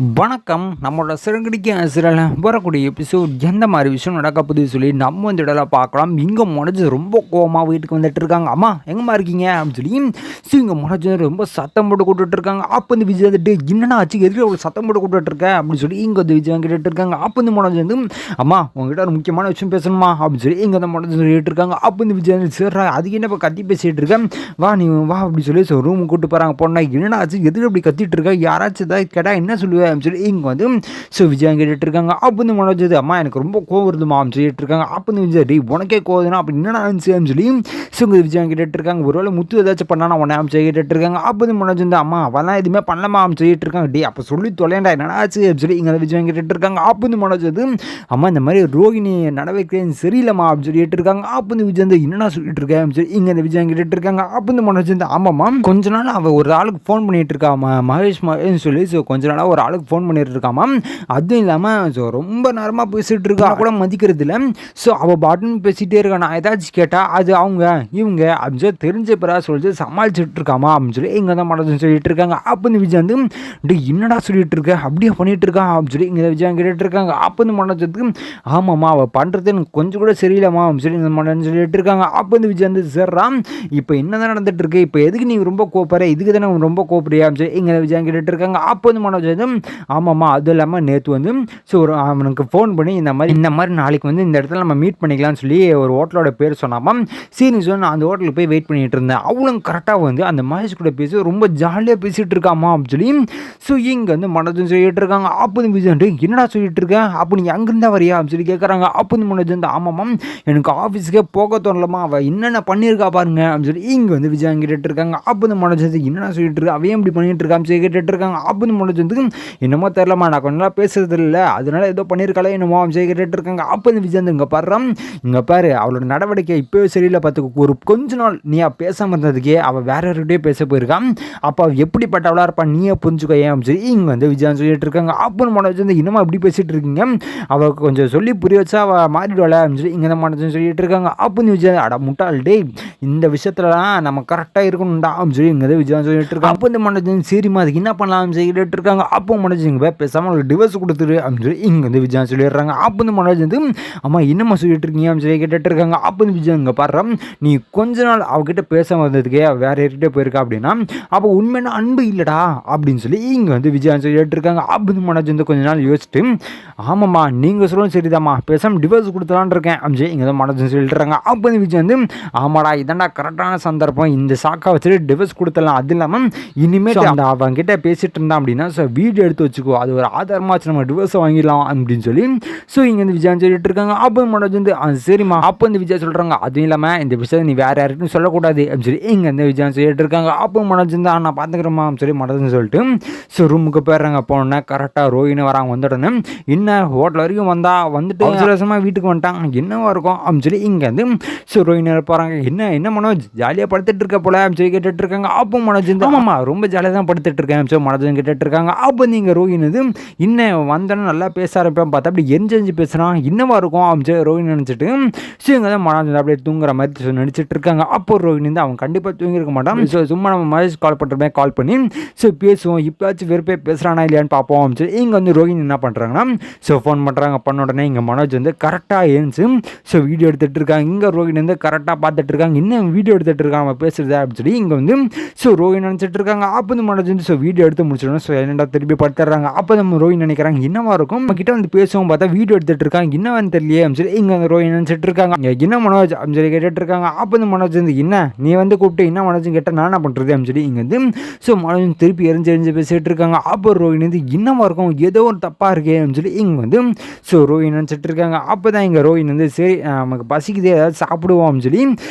வணக்கம். நம்மளோட சிறகடிக்க ஆசிரியர் வரக்கூடிய எபிசோட் எந்த மாதிரி விஷயம் நடக்க போகுது சொல்லி நம்ம இந்த இடத்துல பார்க்கலாம். இங்கே முனைஞ்சு ரொம்ப கோவமாக வீட்டுக்கு வந்துட்டு இருக்காங்க. அம்மா எங்கம்மா இருக்கீங்க அப்படின்னு சொல்லி இங்கே முனைஞ்சு ரொம்ப சத்தம் போட்டு கூப்பிட்டு இருக்காங்க. அப்போ வந்து விஜய் வந்துட்டு என்னன்னா ஆச்சு எதிரி ஒரு சத்தம் போட்டு கூப்பிட்டு இருக்க அப்படின்னு சொல்லி இங்கே வந்து விஜய் கேட்டுட்டு இருக்காங்க. அப்போ வந்து முனைஞ்சு வந்து அம்மா உங்ககிட்ட ஒரு முக்கியமான விஷயம் பேசணுமா அப்படின்னு சொல்லி இங்கே வந்து முனைஞ்சு சொல்லிட்டு இருக்காங்க. அப்போ வந்து விஜய் வந்து சேர்றா அதுக்கு என்ன இப்போ கத்தி பேசிட்டு இருக்கேன் வா நீ வா அப்படின்னு சொல்லி ரூமுக்கு கூப்பிட்டு போகிறாங்க. பொண்ணா என்னடா ஆச்சு எதிரி அப்படி கத்திட்டு இருக்கா யாராச்சும் ஏதாவது கேட்டால் என்ன சொல்லுவேன் சொல்லி இங்கே வந்து விஜயம் கேட்டுட்டு இருக்காங்க. அப்போ வந்து மனோஜ் அம்மா எனக்கு ரொம்ப கோவம் வருதுமா அப்படின்னு சொல்லிட்டு இருக்காங்க. அப்போ வந்து விஜய் உனக்கே கோவதுனா அப்படி என்னடா இருந்துச்சு சொல்லி விஜயம் கேட்டுட்டு இருக்காங்க. ஒருவேளை முத்து ஏதாச்சும் பண்ணா உடனே அமைச்சு கேட்டுட்டு இருக்காங்க. அப்போ வந்து மனோஜ் வந்து அம்மா அவெல்லாம் எதுவுமே பண்ணலாமா அப்படின்னு சொல்லிட்டு இருக்காங்க. டே அப்போ சொல்லி தொலைண்டா என்னடா ஆச்சு அப்படின்னு சொல்லி இங்கே விஜயம் கேட்டுட்டு இருக்காங்க. அப்போ வந்து மனோஜ் வந்து அம்மா இந்த மாதிரி ரோகிணி நடவடிக்கை சரியில்லைம்மா அப்படின்னு சொல்லிட்டு இருக்காங்க. அப்போ வந்து விஜய் வந்து என்னடா சொல்லிட்டு இருக்கேன் அப்படின்னு சொல்லி இங்கே விஜயம் கேட்டுட்டு இருக்காங்க. அப்போ வந்து மனோஜ் வந்து ஆமாம்மா கொஞ்ச நாள் அவள் ஒரு ஆளுக்கு ஃபோன் பண்ணிட்டு இருக்காமா மகேஷ் சொல்லி கொஞ்ச நாளாக ஒரு ஆளுக்கு ஃபோன் பண்ணிட்டு இருக்காமா. அதுவும் இல்லாமல் ரொம்ப நேரமாக பேசிகிட்டு இருக்கா கூட மதிக்கிறது இல்லை. ஸோ அவள் பாட்டுன்னு பேசிகிட்டே இருக்கா. நான் ஏதாச்சும் கேட்டால் அது அவங்க இவங்க அப்படின்னு சொல்லி தெரிஞ்ச பிறகு சொல்லிட்டு சமாளிச்சுட்டு இருக்காமா அப்படின்னு சொல்லி இங்கே தான் மனதுன்னு சொல்லிட்டு இருக்காங்க. அப்போ இந்த விஜய் வந்து என்னடா சொல்லிட்டு இருக்க அப்படியே பண்ணிட்டு இருக்கான் அப்படின்னு சொல்லி இங்கே விஜய் கேட்டுட்டு இருக்காங்க. அப்போ இந்த மனதுக்கு ஆமாம்மா அவள் பண்ணுறது எனக்கு கொஞ்சம் கூட சரியில்லைம்மா அப்படின்னு சொல்லி இந்த மனன்னு சொல்லிட்டு இருக்காங்க. அப்போ இந்த விஜய் வந்து சேர்றான் இப்போ என்ன தான் நடந்துட்டு இருக்கு இப்போ எதுக்கு நீ ரொம்ப கோப்பற இதுக்கு தானே ரொம்ப கோப்பறியா அப்படின்னு சொல்லி இங்கே விஜய் கேட்டுட்டு இருக்காங்க. அப்போ வந்து மனோஜ் வந்து ஆமாம்மா அது இல்லாமல் நேற்று வந்து ஸோ ஒரு அவனுக்கு ஃபோன் பண்ணி இந்த மாதிரி நாளைக்கு வந்து இந்த இடத்துல நம்ம மீட் பண்ணிக்கலாம்னு சொல்லி ஒரு ஹோட்டலோட பேர் சொன்னாமா. சரி சொல்லி நான் அந்த ஹோட்டலுக்கு போய் வெயிட் பண்ணிட்டு இருந்தேன். அவளும் கரெக்டாக வந்து அந்த மகேஷ் கூட பேசி ரொம்ப ஜாலியாக பேசிகிட்டு இருக்காமா அப்படின்னு சொல்லி இங்கே வந்து மனோஜன் சொல்லிட்டு இருக்காங்க. அப்போ வந்து விஜய் என்னடா சொல்லிட்டு இருக்கேன் அப்போ நீங்கள் அங்கேருந்தா வரியா அப்படின்னு சொல்லி கேட்குறாங்க. அப்போ வந்து மனோஜ் வந்து ஆமாம்மா எனக்கு ஆஃபீஸுக்கே போக தோணலமா அவள் என்னென்ன பண்ணியிருக்கா பாருங்க அப்படின்னு சொல்லி இங்கே வந்து விஜய் கேட்டுட்டு இருக்காங்க. அப்போ வந்து மனோஜ் வந்து என்னடா சொல்லிட்டு இருக்கா அவையும் இப்படி பண்ணிட்டு இருக்கான்னு சொல்லி கேட்டுட்டு இருக்காங்க. அப்போ வந்து மனோஜ் வந்து என்னமோ தெரியலமா நான் கொஞ்சம் நாள் பேசுறது இல்லை அதனால ஏதோ பண்ணியிருக்காளே என்னமோ விஜய் கேட்டுட்டு இருக்காங்க. அப்போ இந்த விஜய் இங்கே பாடுறான் இங்கே பாரு அவளோட நடவடிக்கை இப்போவே சரியில்லை பார்த்துக்க ஒரு கொஞ்ச நாள் நீ பேசாமல் இருந்ததுக்கே அவள் வேற யார்கிட்டயே பேச போயிருக்கான். அப்போ அவள் எப்படிப்பட்டவளாக இருப்பான் நீயே புரிஞ்சுக்கோ ஏன் சொல்லி இங்கே வந்து விஜய் சொல்லிட்டு இருக்காங்க. அப்போ மனோஜ் வந்து இன்னமும் அப்படி பேசிட்டு இருக்கீங்க அவளுக்கு கொஞ்சம் சொல்லி புரிய வச்சா அவள் மாறிடுவாள அப்படின்னு சொல்லி இங்கே தான் மனோஜ் சொல்லிட்டு இருக்காங்க. அப்போ இந்த விஜய் அட முட்டாள் டே இந்த விஷயத்துலலாம் நம்ம கரெக்டாக இருக்கணும்டா அப்படின்னு சொல்லி இங்கே தான் விஜய் சொல்லிட்டு இருக்காங்க. அப்போ இந்த மனோஜ் சரிமா அதுக்கு என்ன பண்ணலாம் சொல்லிட்டு இருக்காங்க. அப்போ மனோஜ் இங்கே பேசாமல் அவங்களுக்கு டிவோர்ஸ் கொடுத்துரு அப்படின்னு சொல்லி இங்கே வந்து விஜய் சொல்லிடுறாங்க. அப்போ வந்து மனோஜ் வந்து அம்மா என்னம்மா சொல்லிட்டு இருக்கீங்க அப்படின்னு சொல்லி கேட்டுட்டு இருக்காங்க. அப்போ வந்து விஜய் இங்கே பாடுறா நீ கொஞ்ச நாள் அவகிட்ட பேச வந்ததுக்கே வேற யார்கிட்ட போயிருக்கா அப்படின்னா அப்போ உண்மையான அன்பு இல்லைடா அப்படின்னு சொல்லி இங்கே வந்து விஜய் சொல்லிட்டு இருக்காங்க. அப்போ வந்து மனோஜ் வந்து கொஞ்ச நாள் யோசிச்சுட்டு ஆமாம்மா நீங்கள் சொல்லணும் சரிதாம்மா பேசாமல் டிவோர்ஸ் கொடுத்துலான் இருக்கேன் அப்படின்னு சொல்லி இங்கே தான் மனோஜ் சொல்லிட்டுறாங்க. அப்போ வந்து விஜய் வந்து ஆமாடா இதாண்டா கரெக்டான சந்தர்ப்பம் இந்த சாக்கா வச்சுட்டு டிவோர்ஸ் கொடுத்துடலாம் அது இல்லாமல் இனிமேல் அந்த அவங்கிட்ட பேசிட்டு இருந்தான் அப்படின்னா ஸோ வீடியோ எடுத்து வச்சுக்கோ அது ஒரு ஆதாரமாச்சு நம்ம டிவோர்ஸை வாங்கிடலாம் அப்படின்னு சொல்லி இங்கே வந்து விஜய் சொல்லிட்டு இருக்காங்க. அப்போ மனோஜ் வந்து சரிம்மா அப்போ வந்து விஜய் சொல்கிறாங்க அதுவும் இல்லாமல் இந்த விஷயத்தை நீ வேறு யாருக்கும் சொல்லக்கூடாது அப்படின்னு சொல்லி இங்கே வந்து விஜய் சொல்லிட்டு இருக்காங்க. அப்போ மனோஜ் வந்து நான் பார்த்துக்கிறேம்மா சொல்லி மனோஜ்னு சொல்லிட்டு ரூமுக்கு போயிடுறாங்க. போனோன்னே கரெக்டாக ரோஹினி வராங்க வந்த உடனே என்ன ஹோட்டல் வரைக்கும் வந்துட்டு அவசரமாக வீட்டுக்கு வந்துட்டாங்க என்னவா இருக்கும் அப்படின்னு சொல்லி இங்கே வந்து ரோஹினி போகிறாங்க. என்ன மனோஜ் ஜாலியாக படுத்துட்டு இருக்க போல அப்படின்னு சொல்லி கேட்டுட்டு இருக்காங்க. அப்போ மனோஜ் வந்து ஆமாம்மா ரொம்ப ஜாலியாக தான் படுத்துட்டு இருக்கேன் சொல்லி மனோஜ் கேட்டுட்டு இருக்காங்க. அப்போ நீங்கள் ரோஹினி வந்து இன்னும் வந்தோன்னு நல்லா பேச ஆரம்பிப்பேன் பார்த்தா அப்படி எரிஞ்சு பேசுகிறான் இன்னவா இருக்கும் அப்படின்னு ரோஹினி நினச்சிட்டு இங்கே தான் மனோஜ் அப்படியே தூங்குற மாதிரி நினச்சிட்டு இருக்காங்க. அப்போ ரோஹினி வந்து அவன் கண்டிப்பாக தூங்கியிருக்க மாட்டான். சும்மா நம்ம மகேஷ் கால் பண்ணுறமே கால் பண்ணி பேசுவோம் இப்போயாச்சும் வெறுப்பே பேசுகிறானா இல்லையான்னு பார்ப்போம் அப்படின்னு சொல்லி இங்கே வந்து ரோஹினி என்ன பண்ணுறாங்கன்னா ஃபோன் பண்ணுறாங்க. பண்ண உடனே இங்கே மனோஜ் வந்து கரெக்டாக ஏஞ்சி வீடியோ எடுத்துகிட்டு இருக்காங்க. இங்கே ரோஹினி வந்து கரெக்டாக பார்த்துட்டு இருக்காங்க இன்னும் வீடியோ எடுத்துகிட்டு இருக்காங்க நம்ம பேசுகிறதா அப்படின்னு சொல்லி இங்கே வந்து ரோஹினி நினச்சிட்டு இருக்காங்க. அப்போ வந்து மனோஜ் வந்து வீடியோ எடுத்து முடிச்சிடணும் என்னடா திருப்பி படுத்துறாங்க. அப்போ நம்ம ரோஹினி நினைக்கிறாங்க என்னவா இருக்கும் நம்ம கிட்ட வந்து பேசுவோம் பார்த்தா வீடியோ எடுத்துகிட்டு இருக்காங்க என்னவான்னு தெரியலையே அப்படின்னு சொல்லி இங்கே வந்து ரோஹினி நினச்சிட்டு இருக்காங்க. என்ன மனோஜ் அப்படின்னு சொல்லி கேட்டுட்டு இருக்காங்க. அப்போ வந்து மனோஜ் வந்து என்ன நீ வந்து கூப்பிட்டு என்ன மனோஜ் கேட்டால் நான் என்ன பண்ணுறது அப்படின்னு சொல்லி இங்கே வந்து மனோஜ் திருப்பி எரிஞ்சு பேசிட்டு இருக்காங்க. அப்போ ரோஹினி வந்து என்னவா இருக்கும் ஏதோ ஒரு தப்பாக இருக்கே அப்படின்னு சொல்லி இங்கே வந்து ரோஹினி நினச்சிட்டு இருக்காங்க. அப்போ தான் இங்கே ரோஹினி வந்து சரி நமக்கு பசிக்குது ஏதாவது சாப்பிடுவோம் அப்படின்னு சொல்லி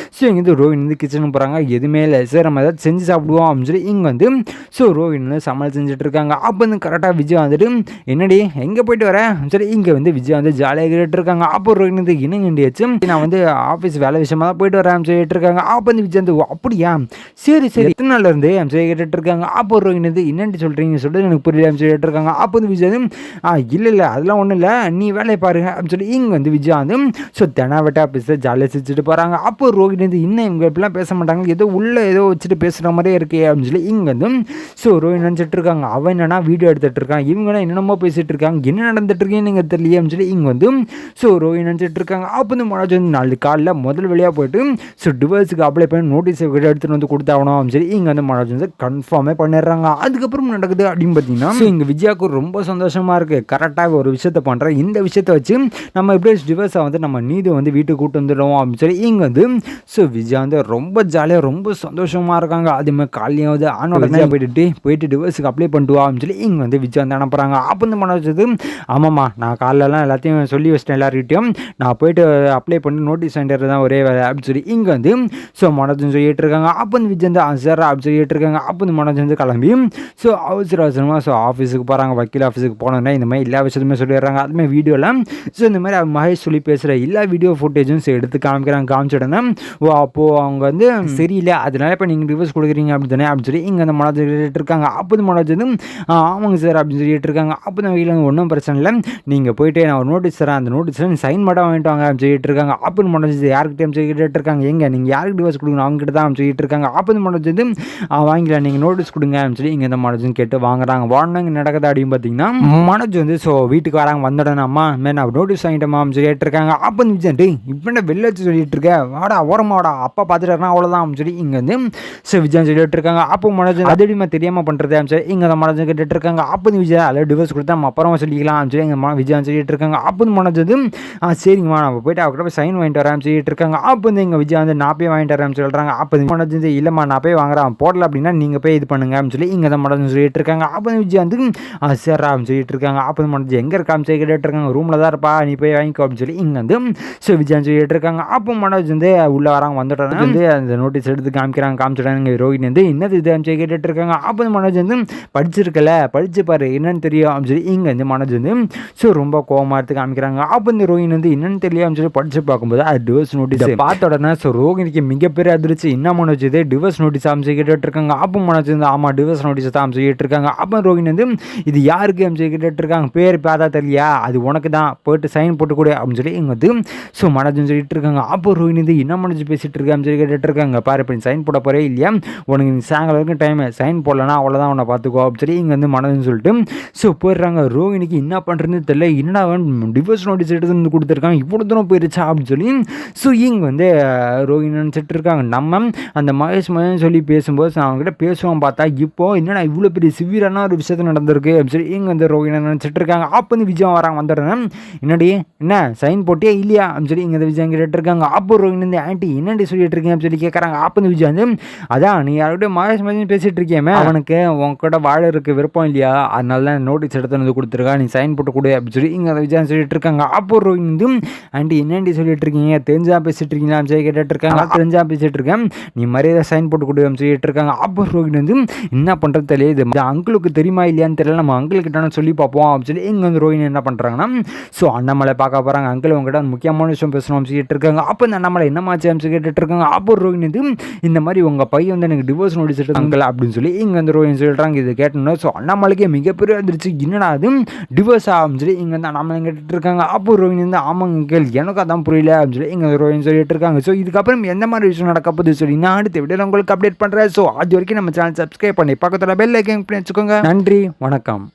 இங்கே வந்து ரோஹினி வந்து கிச்சனுக்கு போகிறாங்க. எதுவுமே இல்லை சரி நம்ம ஏதாவது செஞ்சு சாப்பிடுவோம் அப்படின்னு சொல்லி இங்கே வந்து ரோஹினி வந்து சமையல் செஞ்சுட்டு இருக்காங்க. அப்போ வந்து கரெக்டாக விஜய் வந்துட்டு என்னடி எங்கே போயிட்டு வரேன் சரி இங்கே வந்து விஜய் வந்து ஜாலியாக கேட்டு இருக்காங்க. அப்போ ரோஹினி வந்து என்னங்கண்டியாச்சு நான் வந்து ஆஃபீஸ் வேலை விஷயமா தான் போயிட்டு வரேன் சொல்லிட்டு இருக்காங்க. அப்போ வந்து விஜய் வந்து அப்படியா சரி எத்தனை நாள்ல இருந்து சொல்லி கேட்டுட்டு இருக்காங்க. அப்போ ரோஹினி வந்து என்னென்னு சொல்கிறீங்க சொல்லிட்டு எனக்கு புரியல சொல்லிட்டு இருக்காங்க. அப்போ வந்து விஜய் இல்லை அதெல்லாம் ஒன்றும் இல்லை நீ வேலையை பாருங்க அப்படின்னு சொல்லி இங்கே வந்து விஜய் வந்து தெனாவட்டா பேச ஜாலியாக சிரிச்சுட்டு போகிறாங்க. அப்போ ரோஹினி வந்து இன்னும் இவங்க இப்படிலாம் பேச மாட்டாங்க ஏதோ உள்ளே ஏதோ வச்சுட்டு பேசுகிற மாதிரியே இருக்கே அப்படின்னு சொல்லி இங்கே வந்து ரோஹினி நினச்சிட்டு இருக்காங்க. அவன் என்னன்னா வீடியோ எடுத்துகிட்டு இருக்காங்க. இவங்களாம் என்னென்னமோ பேசிகிட்டு இருக்காங்க, என்ன நடந்துட்டு இருக்கீங்கன்னு நீங்கள் தெரியலையே அப்படின்னு சொல்லி இங்கே வந்து ஸோ ரோஹிணி நினச்சிட்டு இருக்காங்க. அப்போ வந்து மனோஜ் வந்து நாளைக்கு காலைல முதல் வழியாக போயிட்டு ஸோ டிவோர்ஸுக்கு அப்ளை பண்ணி நோட்டீஸ் எடுத்துகிட்டு வந்து கொடுத்தாகணும் அப்படின்னு சொல்லி இங்கே வந்து மனோஜ் வந்து கன்ஃபார்மே பண்ணிடுறாங்க. அதுக்கப்புறம் நடக்குது அப்படின்னு பார்த்தீங்கன்னா இங்கே விஜயாவுக்கு ரொம்ப சந்தோஷமாக இருக்குது. கரெக்டாக ஒரு விஷயத்த பண்ணுறேன், இந்த விஷயத்தை வச்சு நம்ம எப்படியே டிவோர்ஸை வந்து நம்ம நீதி வந்து வீட்டுக்கு கூட்டு வந்துடுவோம் அப்படின்னு சொல்லி இங்கே வந்து ஸோ விஜயா வந்து ரொம்ப ஜாலியாக ரொம்ப சந்தோஷமாக இருக்காங்க. அதேமாதிரி காலையும் வந்து ஆனோட போயிட்டு டிவோர்ஸுக்கு அப்ளை பண்ணிட்டு அப்படின்னு சொல்லி இங்கே வந்து விஜயா வந்து அனுப்புகிறாங்க. அப்போ வந்து மனோஜ் வந்து ஆமாம்மா நான் காலைலலாம் எல்லாத்தையும் சொல்லி வச்சிட்டேன் எல்லாருக்கிட்டையும், நான் போயிட்டு அப்ளை பண்ணி நோட்டீஸ் வாங்கிட்டு தான் ஒரே வேலை அப்படின்னு சொல்லி இங்கே வந்து ஸோ மனோஜ் சொல்லிட்டு இருக்காங்க. அப்போ வந்து விஜய் வந்து சார் அப்படின்னு சொல்லிட்டு இருக்காங்க. அப்போ வந்து மனோஜ் வந்து கிளம்பி ஸோ அவசரமாக ஸோ ஆஃபீஸுக்கு போகிறாங்க. வக்கீல் ஆஃபீஸுக்கு போனோன்னா இந்த மாதிரி எல்லா விஷயத்துமே சொல்லிடுறாங்க. அதுமாதிரி வீடியோலாம் ஸோ இந்த மாதிரி மகேஷ் சொல்லி பேசுகிற எல்லா வீடியோ ஃபுட்டேஜும் எடுத்து காமிச்சிடனா ஓ அப்போது அவங்க வந்து சரியில்லை, அதனால இப்போ நீங்கள் டிவோர்ஸ் கொடுக்குறீங்க அப்படி தானே அப்படின்னு சொல்லி இங்கே அந்த மனோஜ் சொல்லிட்டு இருக்காங்க. அப்போ வந்து மனோஜ் வந்து ஆமாங்க சார் அப்படின்னு சொல்லிட்டு இருக்காங்க. அப்போ தான் வீட்டில் ஒன்றும் பிரச்சனை இல்லை, நீங்கள் போயிட்டு நான் ஒரு நோட்டீஸ் தரேன், அந்த நோட்டீஸில் நீங்கள் சைன் மட்டும் வாங்கிட்டு வாங்க அப்படின்னு சொல்லிட்டு இருக்காங்க. அப்போ மனோஜ் யார்கிட்டையும் சொல்லிட்டு இருக்காங்க, எங்கே நீங்கள் யாருக்கு டிவோர்ஸ் கொடுக்கணும் அவங்க கிட்ட தான் சொல்லிட்டு இருக்காங்க. அப்போ மனோஜ் வந்து வாங்கிக்கலாம், நீங்கள் நோட்டீஸ் கொடுங்க அப்படின்னு சொல்லி இங்கே இந்த மனோஜ் கேட்டு வாங்குறாங்க. வாங்கினாங்க நடக்குது அப்படின்னு பார்த்தீங்கன்னா மனோஜ் வந்து ஸோ வீட்டுக்கு வராங்க. வந்துடனாம்மா நான் நோட்டீஸ் வாங்கிட்டோமா அப்படின்னு சொல்லிட்டு இருக்காங்க. அப்போ விஜய் இப்போ வெளில வச்சு சொல்லிட்டு இருக்கேன், வாடா ஓரமாடா அப்பா பார்த்துட்டு அவ்வளோதான் அப்படின்னு சொல்லி இங்கே வந்து ஸோ விஜய் சொல்லிட்டு இருக்காங்க. அப்போ மனோஜ் அதுமா தெரியாமல் பண்ணுறது அப்படின்னு சொல்லி இங்கே அந்த மனோஜ் கேட்டுட்டு இருக்காங்க. அப்போ விஜய் அதில் டிவோர்ஸ் கொடுத்தா நம்ம அப்புறமா சொல்லிக்கலாம் சொல்லி எங்கள் விஜய் சொல்லிட்டு இருக்காங்க. அப்போ மனோஜ் வந்து சரிங்கம்மா நம்ம போயிட்டு அவர்கிட்ட போய் சைன் வாங்கிட்டு வரேன் சொல்லிட்டு இருக்காங்க. அப்போ வந்து எங்கள் விஜய் வந்து நான் போய் வாங்கிட்டு வரேன் சொல்கிறாங்க. அப்போ மனோஜ் வந்து இல்லைம்மா நான் போய் வாங்குறேன், போடல அப்படின்னா நீங்கள் போய் இது பண்ணுங்க அப்படின்னு சொல்லி இங்கே தான் மனோஜ் சொல்லிட்டு இருக்காங்க. அப்போ விஜய் வந்து சரிடா அப்படின்னு சொல்லிட்டு இருக்காங்க. அப்போ மனோஜ் எங்கே இருக்கான்னு சொல்லி கேட்டுட்டு இருக்காங்க. ரூமில் தான் இருப்பா, நீ போய் வாங்கிக்கோ அப்படின்னு சொல்லி இங்கே வந்து ஸோ விஜய் சொல்லிட்டு இருக்காங்க. அப்போ மனோஜ் வந்து உள்ளே வராங்க. வந்துட்டாங்க வந்து அந்த நோட்டீஸ் எடுத்து காமிச்சிட்டாங்க. ரோஹிணி வந்து என்னது இது அப்படின்னு கேட்டுட்டு இருக்காங்க. அப்போ மனோஜ் வந்து படிச்சிருக்கல, படிச்சு பாரு என்னன்னு தெரியும் அப்படின்னு சொல்லி இங்கே வந்து மனோஜ் வந்து ஸோ ரொம்ப கோவமாக எடுத்து காமிக்கிறாங்க. அப்போ இந்த ரோஹிணி வந்து என்னன்னு தெரியல அப்படின்னு சொல்லி படிச்சு பார்க்கும்போது அது டிவோர்ஸ் நோட்டீஸ் பார்த்த உடனே ஸோ ரோஹிணிக்கு மிகப்பெரிய அதிர்ச்சி. என்ன மனோஜ் இது டிவோர்ஸ் நோட்டீஸ் அமைச்சு கேட்டுட்டு இருக்காங்க. அப்போ மனோஜ் வந்து ஆமாம் டிவோர்ஸ் நோட்டீஸ் தான் அமைச்சு கேட்டு இருக்காங்க. அப்போ ரோஹிணி வந்து இது யாருக்கு அமைச்சு கேட்டுட்டு இருக்காங்க, பேர் பார்த்தா தெரியலையா, அது உனக்கு தான், போயிட்டு சைன் போட்டு கொடு அப்படின்னு சொல்லி இங்கே வந்து ஸோ மனோஜ் சொல்லிட்டு இருக்காங்க. அப்போ ரோஹிணி வந்து என்ன மனோஜ் பேசிட்டு இருக்கா அப்படின்னு சொல்லி கேட்டுட்டு இருக்காங்க. பாரு இப்போ நீ சைன் போட போறே இல்லையா, உனக்கு நீ சாயங்காலம் வரைக்கும் டைம், சைன் போடலன்னா அவ்வளோதான் உன்னை பார்த்துக்கோ அப்படின்னு சொல்லி இங்கே வந்து மனோஜ்னு சொல்லிட்டு ஸோ போயிடுறாங்க. ரோஹிணிக்கு என்ன பண்ணுறதுன்னு தெரியல, என்னடா டிவோர்ஸ் நோட்டீஸ் எடுத்து வந்து கொடுத்துருக்காங்க, இவ்வளோ தூரம் போயிருச்சா அப்படின்னு சொல்லி ஸோ இங்கே வந்து ரோஹிணி நினச்சிட்டு இருக்காங்க. நம்ம அந்த மகேஷ் சொல்லி பேசும்போது அவங்ககிட்ட பேசுவோம் பார்த்தா இப்போ என்னடா இவ்வளோ பெரிய சிவியரான ஒரு விஷயத்த நடந்திருக்கு அப்படின்னு சொல்லி இங்கே வந்து ரோஹிணி நினச்சிட்டு இருக்காங்க. அப்போ வந்து விஜயம் வராங்க. வந்துடுறேன் என்னடி என்ன சைன் போட்டியா இல்லையா அப்படின்னு சொல்லி இங்கே விஜயம் கேட்டு இருக்காங்க. அப்போ ரோஹிணி வந்து ஆண்டி என்னடி சொல்லிட்டு இருக்கீங்க அப்படின்னு சொல்லி கேட்குறாங்க. அப்போ வந்து விஜய் வந்து அதான் நீ யார்கிட்ட மகேஷ் பேசிட்டு இருக்கியாமே, அவனுக்கு உங்ககிட்ட வாழ இருக்க விருப்பம் இல்லையா, அதனால தான் நோட்டீஸ் எடுத்து வந்து கொடுத்துருக்கா, நீ சைன் போட்டு கொடு அப்படின்னு சொல்லி இங்கே விஜய் சொல்லிட்டு இருக்காங்க. அப்போ ரோஹிணி வந்து ஆண்டி என்னண்டி சொல்லிட்டு இருக்கீங்க, தெரிஞ்சா பேசிட்டு இருக்கீங்களா அப்படின்னு சொல்லி கேட்டுட்டு இருக்காங்க. தெரிஞ்சா பேசிட்டு இருக்கேன், நீ மரியாதை சைன் போட்டு கொடு அப்படின்னு சொல்லிட்டு இருக்காங்க. அப்போ ரோஹிணி வந்து என்ன பண்ணுறது தெரியுது, அங்கிளுக்கு தெரியுமா இல்லையான்னு தெரியல, நம்ம அங்கிள்கிட்ட சொல்லி பார்ப்போம் அப்படின்னு சொல்லி இங்கே வந்து ரோஹிணி என்ன பண்ணுறாங்கன்னா ஸோ அண்ணாமலை பார்க்க போகிறாங்க. அங்கிள் உங்ககிட்ட முக்கியமான விஷயம் பேசணும் அப்படின்னு சொல்லிட்டு இருக்காங்க. அப்போ இந்த அண்ணாமலை என்னமாச்சு அப்படின்னு கேட்டுட்டு இருக்காங்க. அப்போ ரோஹிணி வந்து இந்த மாதிரி உங்கள் பையன் வந்து எனக்கு டிவோர்ஸ் நோட்டீஸ் எடுத்தாங்க அப்படின்னு சொல்லி இங்கே வந்து ரோஹிணி சொல்லிடுறாங்க. இது கேட்டோன்னா ஸோ அண்ணாமலைக்கே மிகப்பெரிய அதிர்ச்சி, என்னடா அது டிவோர்ஸ் ஆகும் சொல்லி இங்கே வந்து அண்ணாமலை கேட்டுட்டு இருக்காங்க. அப்போ ரோஹிணி வந்து ஆமாங்க கேள் எனக்கு அதான் புரியல அப்படின்னு சொல்லி இங்கே ரோஹிணி சொல்லிட்டு இருக்காங்க. ஸோ இதுக்கப்புறம் எந்த மாதிரி விஷயம் நடக்க போகுது சொல்லி நான் அடுத்த வீடியோவில் உங்களுக்கு அப்டேட் பண்ணுறேன். ஸோ அது வரைக்கும் நம்ம சேனல் சப்ஸ்கிரைப் பண்ணி பக்கத்தில் பெல் ஐக்கான் பண்ணி வச்சுக்கோங்க. நன்றி, வணக்கம்.